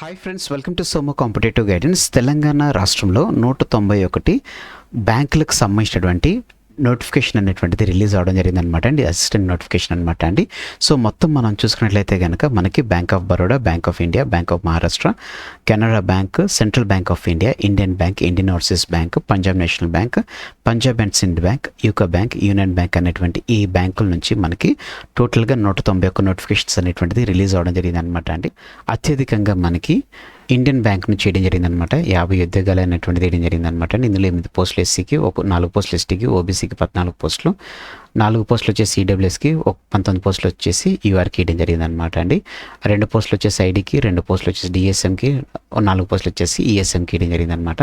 Hi friends, welcome to Somo competitive guidance. Telangana రాష్ట్రంలో 191 బ్యాంకులకు సంబంధించినటువంటి నోటిఫికేషన్ అనేటువంటిది రిలీజ్ అవడం జరిగిందనమాట అండి. అసిస్టెంట్ నోటిఫికేషన్ అనమాట అండి. సో మొత్తం మనం చూసుకున్నట్లయితే కనుక మనకి bank of Baroda, bank of India, bank of Maharashtra, Canara bank, central bank of India, Indian bank, Indian overseas bank, Punjab national bank, Punjab and Sindh bank, UCO bank, union bank అనేటువంటి ఈ బ్యాంకుల నుంచి మనకి టోటల్గా 191 నోటిఫికేషన్స్ అనేటువంటిది రిలీజ్ అవడం జరిగింది అనమాట అండి. అత్యధికంగా మనకి ఇండియన్ బ్యాంక్ నుంచి చేయడం జరిగిందనమాట. 50 ఉద్యోగాలు అనేటువంటిది వేయడం జరిగిందనమాట. ఇందులో 8 పోస్టులు ఎస్సీకి, 4 పోస్టులు ఎస్టీకి, ఓబీసీకి 14 పోస్టులు, 4 పోస్టులు వచ్చేసి ఈడబ్ల్యూఎస్కి, 19 పోస్టులు వచ్చేసి యూఆర్కి వేయడం జరిగిందనమాట అండి. 2 పోస్టులు వచ్చేసి ఐడికి, 2 పోస్టులు వచ్చేసి డిఎస్ఎంకి, 4 పోస్టులు వచ్చేసి ఈఎస్ఎంకి వేయడం జరిగిందనమాట.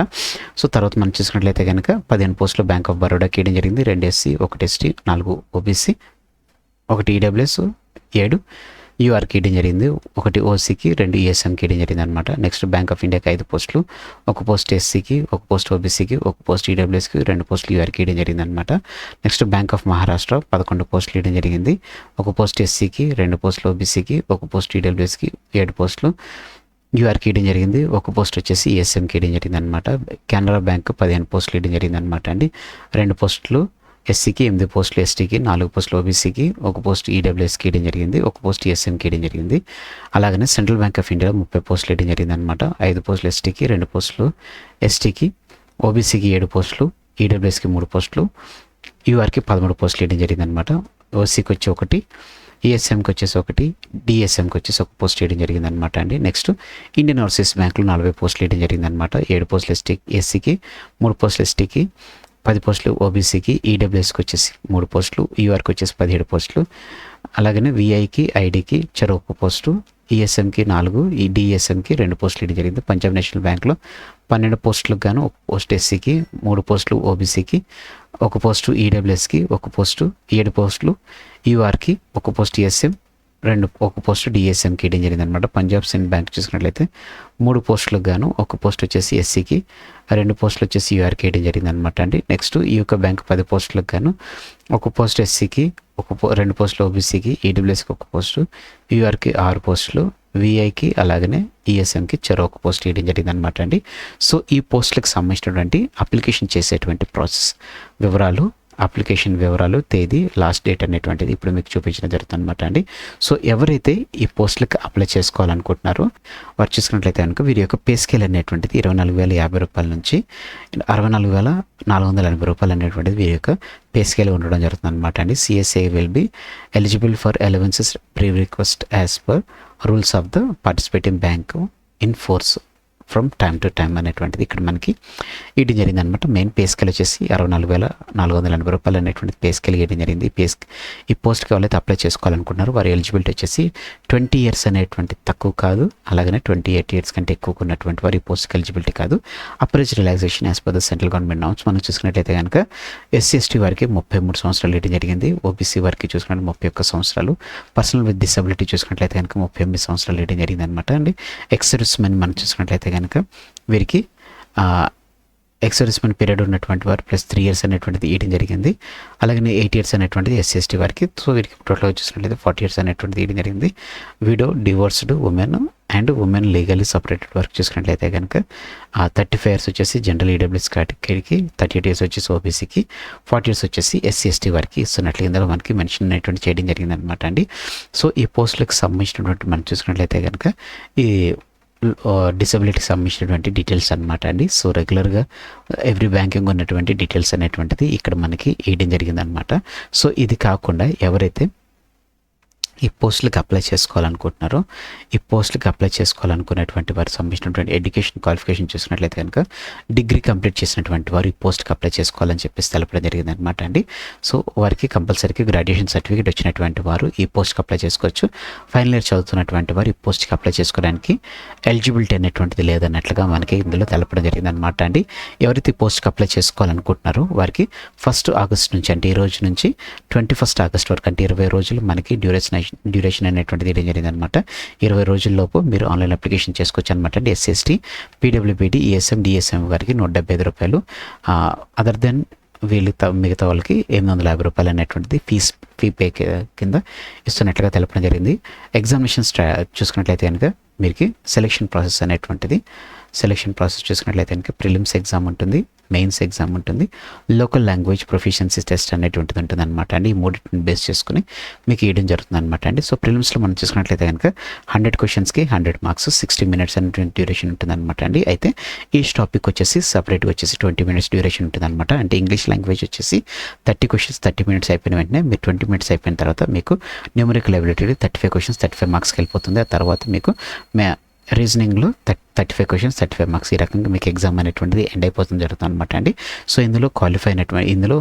సో తర్వాత మనం చూసుకున్నట్లయితే కనుక 15 పోస్టులు బ్యాంక్ ఆఫ్ బరోడాకి వేయడం జరిగింది. 2 ఎస్సీ, 1 ఎస్టీ, 4 ఓబీసీ, 1 ఈడబ్ల్యూఎస్, 7 యూఆర్కి వేయడం జరిగింది, 1 ఓసీకి, 2 ఈఎస్ఎంకి వేయడం జరిగింది అనమాట. నెక్స్ట్ బ్యాంక్ ఆఫ్ ఇండియాకి 5 పోస్టులు, 1 పోస్ట్ ఎస్సీకి, 1 పోస్ట్ ఓబీసీకి, 1 పోస్ట్ ఈడబ్ల్యూఎస్కి, 2 పోస్టులు యూఆర్కి వేయడం జరిగింది అనమాట. నెక్స్ట్ బ్యాంక్ ఆఫ్ మహారాష్ట్ర 11 పోస్టులు వేయడం జరిగింది, 1 పోస్ట్ ఎస్సీకి, 2 పోస్టులు ఓబీసీకి, 1 పోస్ట్ ఈడబ్ల్యూఎస్కి, 7 పోస్టులు యూఆర్కి వేయడం జరిగింది, 1 పోస్ట్ వచ్చేసి ఈఎస్ఎంకి వేయడం జరిగింది అనమాట. కెనరా బ్యాంక్ 15 పోస్టులు వేయడం జరిగింది అనమాట అండి. 2 పోస్టులు ఎస్సీకి, 8 పోస్టులు ఎస్టీకి, 4 పోస్టులు ఓబీసీకి, 1 పోస్ట్ ఈడబ్ల్యూఎస్కి వేయడం జరిగింది, 1 పోస్ట్ ఈఎస్ఎంకి వేయడం జరిగింది. అలాగనే సెంట్రల్ బ్యాంక్ ఆఫ్ ఇండియాలో 30 పోస్టులు వేయడం జరిగింది అనమాట. 5 పోస్టులు ఎస్టీకి, 2 పోస్టులు ఎస్టీకి, ఓబీసీకి 7 పోస్టులు, ఈడబ్ల్యూఎస్కి 3 పోస్టులు, యూఆర్కి 13 పోస్టులు వేయడం జరిగింది అనమాట. ఓసీకి వచ్చి 1, ఈఎస్ఎంకి వచ్చేసి 1, డిఎస్ఎంకి వచ్చేసి 1 పోస్ట్ వేయడం జరిగింది అనమాట అండి. నెక్స్ట్ ఇండియన్ ఓవర్సీస్ బ్యాంకులో 40 పోస్టులు వేయడం జరిగింది అనమాట. 7 పోస్టులు ఎస్సీకి, 3 పోస్టులు ఎస్టీకి, 10 పోస్టులు ఓబీసీకి, ఈడబ్ల్యూఎస్కి వచ్చేసి 3 పోస్టులు, యూఆర్కి వచ్చేసి 17 పోస్టులు. అలాగనే విఐకి, ఐడికి చెరో 1 పోస్టు, ఈఎస్ఎంకి 4, ఈ డిఎస్ఎంకి 2 పోస్టులు వేయడం జరిగింది. పంజాబ్ నేషనల్ బ్యాంక్లో 12 పోస్టులకు గాను 1 పోస్ట్ ఎస్సీకి, 3 పోస్టులు ఓబీసీకి, 1 పోస్టు ఈడబ్ల్యూఎస్కి, 1 పోస్టు, 7 పోస్టులు యూఆర్కి, 1 పోస్ట్ ఈఎస్ఎం, 1 పోస్టు డిఎస్ఎంకి వేయడం జరిగింది అనమాట. పంజాబ్ సింధ్ బ్యాంక్ చూసుకున్నట్లయితే 3 పోస్టులకు గాను 1 పోస్ట్ వచ్చేసి ఎస్సీకి, 2 పోస్టులు వచ్చేసి యూఆర్కి వేయడం జరిగింది అనమాట అండి. నెక్స్ట్ యూకో బ్యాంక్ 10 పోస్టులకు గాను 1 పోస్ట్ ఎస్సీకి, 2 పోస్టులు ఓబీసీకి, ఈడబ్ల్యూఎస్కి 1 పోస్టు, యూఆర్కి 6 పోస్టులు, విఐకి అలాగనే ఈఎస్ఎంకి చెరో 1 పోస్ట్ వేయడం జరిగింది అనమాట అండి. సో ఈ పోస్టులకు సంబంధించినటువంటి అప్లికేషన్ చేసేటువంటి ప్రాసెస్ వివరాలు, అప్లికేషన్ వివరాలు, తేదీ, లాస్ట్ డేట్ అనేటువంటిది ఇప్పుడు మీకు చూపించడం జరుగుతుంది అనమాట అండి. సో ఎవరైతే ఈ పోస్టులకు అప్లై చేసుకోవాలనుకుంటున్నారో వారు చూసుకున్నట్లయితే కనుక వీరి యొక్క పే స్కేల్ అనేటువంటిది 24,050 రూపాయల నుంచి 64,480 రూపాయలు అనేటువంటిది వీరి యొక్క పే స్కేల్ ఉండడం జరుగుతుంది అనమాట అండి. CSA will be eligible for allowances pre request as per rules of the participating bank in force from time to time అనేటువంటిది ఇక్కడ మనకి ఇవ్వడం జరిగింది అనమాట. మెయిన్ పే స్కేల్ వచ్చేసి 64,480 రూపాయలు అనేటువంటి పే స్కేల్ ఇవ్వడం జరిగింది. ఈ పోస్ట్కి ఎవరైతే అప్లై చేసుకోవాలనుకుంటున్నారో వారి ఎలిజిబిలిటీ వచ్చేసి 20 ఇయర్స్ అనేటువంటి తక్కువ కాదు, అలాగనే 28 ఇయర్స్ కంటే ఎక్కువ ఉన్నటువంటి వారి పోస్ట్కి ఎలిజిబిలిటీ కాదు. Upper age relaxation as per the central government norms మనం చూసుకున్నట్లయితే కనుక ఎస్సీ ఎస్టీ వారికి 33 సంవత్సరాలు ఇవ్వడం జరిగింది, ఓబీసీ వారికి చూసుకున్నట్టు 31 సంవత్సరాలు, పర్సనల్ విత్ డిసబిలిటీ చూసుకున్నట్లయితే కనుక 38 సంవత్సరాలు ఇవ్వడం జరిగింది అనమాట అండి. ఎక్స్ సర్వీస్ మెన్ మనం చూసుకున్నట్లయితే కనుక వీరికి ఎక్స్ సర్వీస్ మెన్ పీరియడ్ ఉన్నటువంటి వారు ప్లస్ 3 ఇయర్స్ అనేటువంటిది ఇవ్వడం జరిగింది. అలాగే 8 ఇయర్స్ అనేటువంటిది ఎస్సీ ఎస్టీ వారికి. సో వీరికి టోటల్గా చూసినట్లయితే 40 ఇయర్స్ అనేటువంటిది ఇవ్వడం జరిగింది. Widow, divorced women and women legally separated work చూసుకున్నట్లయితే కనుక 35 ఇయర్స్ వచ్చేసి జనరల్ ఈడబ్ల్యూఎస్ కేటగిరీకి, 38 ఇయర్స్ వచ్చేసి ఓబీసీకి, 40 ఇయర్స్ వచ్చేసి ఎస్సీ ఎస్టీ వారికి ఇస్తున్నట్లు ఇందులో మనకి మెన్షన్ అనేటువంటి చేయడం జరిగింది అనమాట అండి. సో ఈ పోస్టులకు సంబంధించినటువంటి మనం చూసుకున్నట్లయితే కనుక ఈ డిసబిలిటీకి సంబంధించినటువంటి డీటెయిల్స్ అనమాట అండి. సో రెగ్యులర్గా ఎవ్రీ బ్యాంకింగ్ ఉన్నటువంటి డీటెయిల్స్ అనేటువంటిది ఇక్కడ మనకి వేయడం జరిగింది అనమాట. సో ఇది కాకుండా ఎవరైతే ఈ పోస్టులకు అప్లై చేసుకోవాలనుకుంటున్నారో ఈ పోస్టులకు అప్లై చేసుకోవాలనుకునేటువంటి వారికి సంబంధించినటువంటి ఎడ్యుకేషన్ క్వాలిఫికేషన్ చూసినట్లయితే కనుక డిగ్రీ కంప్లీట్ చేసినటువంటి వారు ఈ పోస్ట్కి అప్లై చేసుకోవాలని చెప్పేసి తెలపడం జరిగింది అనమాట అండి. సో వారికి కంపల్సరీగా గ్రాడ్యుయేషన్ సర్టిఫికేట్ వచ్చినటువంటి వారు ఈ పోస్ట్కి అప్లై చేసుకోవచ్చు. ఫైనల్ ఇయర్ చదువుతున్నటువంటి వారు ఈ పోస్ట్కి అప్లై చేసుకోవడానికి ఎలిజిబిలిటీ అనేటువంటిది లేదన్నట్లుగా మనకి ఇందులో తెలపడం జరిగింది అనమాట అండి. ఎవరైతే ఈ పోస్ట్కి అప్లై చేసుకోవాలనుకుంటున్నారో వారికి 1 ఆగస్ట్ నుంచి అంటే ఈ రోజు నుంచి 21 ఆగస్ట్ వరకు అంటే 20 రోజులు మనకి డ్యూరేషన్ అనేటువంటిది ఇవ్వడం జరిగింది అనమాట. 20 రోజుల్లోపు మీరు ఆన్లైన్ అప్లికేషన్ చేసుకోవచ్చు అనమాట. SC ST, PWBD, ESM, DSM వారికి 175 రూపాయలు. అదర్ దెన్ మిగతా వాళ్ళకి ₹850 అనేటువంటిది ఫీ పే కింద ఇస్తున్నట్లుగా తెలపడం జరిగింది. ఎగ్జామినేషన్ చూసుకున్నట్లయితే కనుక మీకు సెలక్షన్ ప్రాసెస్ చూసుకున్నట్లయితే కనుక ప్రిలిమ్స్ ఎగ్జామ్ ఉంటుంది, మెయిన్స్ ఎగ్జామ్ ఉంటుంది, లోకల్ లాంగ్వేజ్ ప్రొఫిషియన్సీ టెస్ట్ అనేటువంటిది ఉంటుంది అనమాట అండి. ఈ మూడింటిని బేస్ చేసుకుని మీకు ఇవ్వడం జరుగుతుంది అనమాట అండి. సో ప్రిలిమ్స్లో మనం చూసుకున్నట్లయితే కనుక 100 క్వశ్చన్స్కి 100 మార్క్స్, 60 minutes అనేటువంటి డ్యూరేషన్ ఉంటుంది అనమాట అండి. అయితే ఈ టాపిక్ వచ్చేసి సపరేట్గా వచ్చేసి 20 minutes డ్యూరేషన్ ఉంటుంది అనమాట. అంటే ఇంగ్లీష్ లాంగ్వేజ్ వచ్చేసి 30 questions 30 minutes అయిపోయిన వెంటనే మీరు 20 minutes అయిపోయిన తర్వాత మీకు న్యూమరికల్ ఎబిలిటీ 35 questions 35 మార్క్స్కి వెళ్ళిపోతుంది. ఆ తర్వాత మీకు రీజనింగ్లో 35 questions 35 మార్క్స్. ఈ రకంగా మీకు ఎగ్జామ్ అనేటువంటిది ఎండ్ అయిపోతుంది జరుగుతుంది అనమాట అండి. సో ఇందులో క్వాలిఫై అయినటువంటి ఇందులో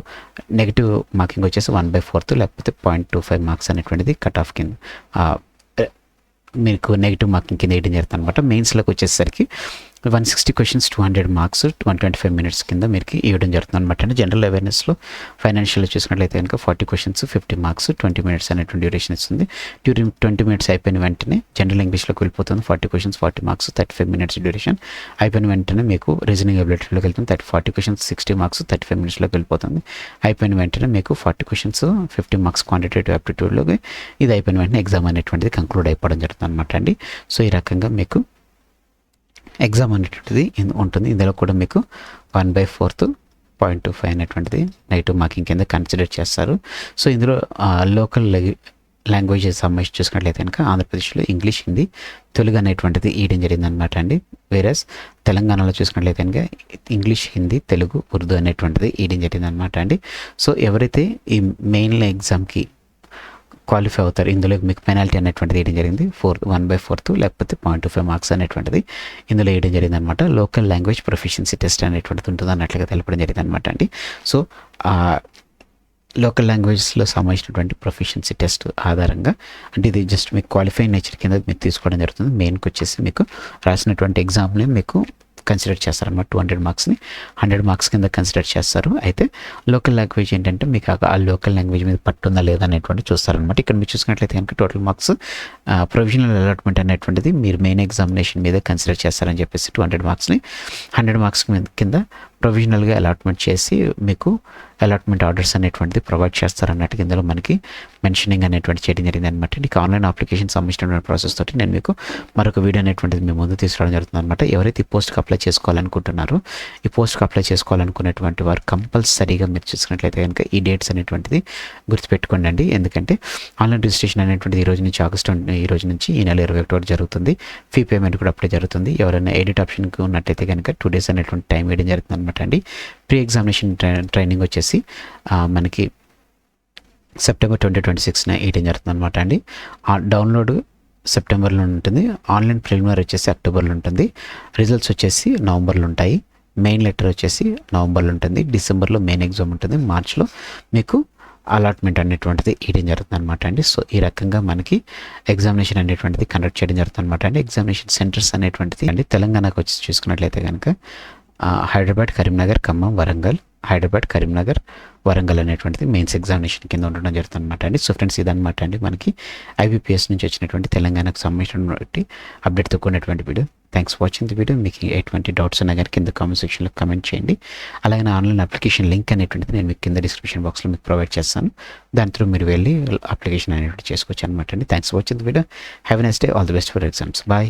నెగిటివ్ మార్కింగ్ వచ్చేసి 1/4 లేకపోతే 0.25 మార్క్స్ అనేటువంటిది కట్ ఆఫ్ కింద మీకు నెగిటివ్ మార్కింగ్ కింద వేయడం జరుగుతుంది అనమాట. మెయిన్స్లోకి వచ్చేసరికి 160 questions 200 మార్క్స్ 125 minutes కింద మీకు ఇవ్వడం జరుగుతుంది అనమాట అండి. జనరల్ అవేర్నెస్లో ఫైనాన్షియల్ చూసుకున్నట్లయితే కనుక 40 questions 50 మార్క్స్ 20 minutes అనేటువంటి డ్యూరేషన్ ఇస్తుంది. 20 minutes అయిపోయిన వెంటనే జనరల్ ఇంగ్లీష్లోకి వెళ్ళిపోతుంది. 40 questions 40 మార్క్స్ 35 minutes డ్యూరేషన్ అయిపోయిన వెంటనే మీకు రీజనింగ్ ఎబిలిటీలోకి వెళ్తుంది. 40 questions 60 మార్క్స్ 35 minutesలోకి వెళ్ళిపోతుంది. అయిపోయిన వెంటనే మీకు 40 questions 50 మార్క్స్ క్వాంటిటేటివ్ యాప్టిట్యూడ్లోకి ఇది అయిపోయిన వెంటనే ఎగ్జామ్ అనేటువంటిది కంక్లూడ్ అయిపోవడం జరుగుతుంది అనమాట అండి. సో ఈ రకంగా మీకు ఎగ్జామ్ అనేటువంటిది ఉంటుంది. ఇందులో కూడా మీకు 1/4 0.25 అనేటువంటిది నెగిటివ్ మార్కింగ్ కింద కన్సిడర్ చేస్తారు. సో ఇందులో లోకల్ లాంగ్వేజెస్ సంబంధించి చూసుకున్నట్లయితే కనుక ఆంధ్రప్రదేశ్లో ఇంగ్లీష్, హిందీ, తెలుగు అనేటువంటిది ఇవ్వడం జరిగింది అనమాట అండి. వేరేస్ తెలంగాణలో చూసుకున్నట్లయితే కనుక ఇంగ్లీష్, హిందీ, తెలుగు, ఉర్దూ అనేటువంటిది ఇవ్వడం జరిగింది అనమాట అండి. సో ఎవరైతే ఈ మెయిన్ ఎగ్జామ్కి క్వాలిఫై అవుతారు ఇందులో మీకు పెనాల్టీ అనేటువంటిది వేయడం జరిగింది. 1/4 లేకపోతే 0.25 మార్క్స్ అనేటువంటిది ఇందులో వేయడం జరిగింది అనమాట. లోకల్ లాంగ్వేజ్ ప్రొఫిషియన్సీ టెస్ట్ అనేటువంటిది ఉంటుంది అన్నట్లుగా తెలపడం జరిగింది అనమాట అండి. సో లోకల్ లాంగ్వేజెస్లో సంబంధించినటువంటి ప్రొఫిషియన్సీ టెస్ట్ ఆధారంగా అంటే ఇది జస్ట్ మీకు క్వాలిఫై నేచర్ కింద మీరు తీసుకోవడం జరుగుతుంది. మెయిన్కి వచ్చేసి మీకు రాసినటువంటి ఎగ్జామ్ని మీకు కన్సిడర్ చేస్తారన్నమాట. 200 మార్క్స్ని 100 మార్క్స్ కింద కన్సిడర్ చేస్తారు. అయితే లోకల్ లాంగ్వేజ్ ఏంటంటే మీకు ఆ లోకల్ లాంగ్వేజ్ మీద పట్టుందా లేదా అనేటువంటి చూస్తారనమాట. ఇక్కడ మీరు చూసుకున్నట్లయితే కనుక టోటల్ మార్క్స్ ప్రొవిజనల్ అలాట్మెంట్ అనేటువంటిది మీరు మెయిన్ ఎగ్జామినేషన్ మీద కన్సిడర్ చేస్తారని చెప్పేసి 200 మార్క్స్ని 100 మార్క్స్ కింద ప్రొవిజనల్గా అలాట్మెంట్ చేసి మీకు అలాట్మెంట్ ఆర్డర్స్ అనేటువంటిది ప్రొవైడ్ చేస్తారన్నట్టుగా ఇందులో మనకి మెన్షనింగ్ అనేటువంటి చేయడం జరిగింది అనమాట. ఇక ఆన్లైన్ అప్లికేషన్ సంబంధించినటువంటి ప్రాసెస్ తోటి నేను మీకు మరొక వీడియో అనేటువంటిది మీ ముందు తీసుకురావడం జరుగుతుంది అనమాట. ఎవరైతే ఈ పోస్ట్కి అప్లై చేసుకోవాలనుకుంటున్నారో ఈ పోస్ట్కి అప్లై చేసుకోవాలనుకునేటువంటి వారు కంపల్సరీగా మీరు చూసుకున్నట్లయితే కనుక ఈ డేట్స్ అనేటువంటిది గుర్తుపెట్టుకోండి అండి. ఎందుకంటే ఆన్లైన్ రిజిస్ట్రేషన్ అనేటువంటిది ఈ రోజు నుంచి ఈ నెల 21 వరకు జరుగుతుంది. ఫీ పేమెంట్ కూడా అప్పుడే జరుగుతుంది. ఎవరైనా ఎడిట్ ఆప్షన్కి ఉన్నట్లయితే కనుక 2 days అనేటువంటి టైం వేయడం జరుగుతుంది అనమాట అండి. ప్రీ ఎగ్జామినేషన్ ట్రైనింగ్ వచ్చేసి మనకి సెప్టెంబర్ 2026న వేయడం జరుగుతుంది అనమాట అండి. డౌన్లోడ్ సెప్టెంబర్లో ఉంటుంది. ఆన్లైన్ ప్రిలిమినరీ వచ్చేసి అక్టోబర్లో ఉంటుంది. రిజల్ట్స్ వచ్చేసి నవంబర్లో ఉంటాయి. మెయిన్ లెటర్ వచ్చేసి నవంబర్లో ఉంటుంది. డిసెంబర్లో మెయిన్ ఎగ్జామ్ ఉంటుంది. మార్చ్లో మీకు అలాట్మెంట్ అనేటువంటిది ఇవ్వడం జరుగుతుంది అనమాట అండి. సో ఈ రకంగా మనకి ఎగ్జామినేషన్ అనేటువంటిది కండక్ట్ చేయడం జరుగుతుంది అనమాట అండి. ఎగ్జామినేషన్ సెంటర్స్ అనేటువంటిది అండి తెలంగాణకు వచ్చి చూసుకున్నట్లయితే కనుక హైదరాబాద్, కరీంనగర్, ఖమ్మం, వరంగల్, హైదరాబాద్, కరీంనగర్, వరంగల్ అనేటువంటిది మెయిన్స్ ఎగ్జామినేషన్ కింద ఉండడం జరుగుతుంది అనమాట అండి. సో ఫ్రెండ్స్ ఇదనమాట అండి మనకి IBPS నుంచి వచ్చినటువంటి తెలంగాణకు సంబంధించినటువంటి అప్డేట్తో కూడినటువంటి video. Thanks for watching the video. మీకు ఎటువంటి డౌట్స్ ఉన్నా కానీ కింద కామెంట్ సెక్షన్లో కమెంట్ చేయండి. అలాగే ఆన్లైన్ అప్లికేషన్ లింక్ అనేటువంటిది నేను మీకు కింద డిస్క్రిప్షన్ బాక్స్లో మీకు ప్రొవైడ్ చేస్తాను. దాని త్రూ మీరు వెళ్ళి అప్లికేషన్ అనేటువంటి చేసుకోవచ్చు అనమాట అండి. Thanks for watching the video. Have a nice day. All the best for exams. Bye.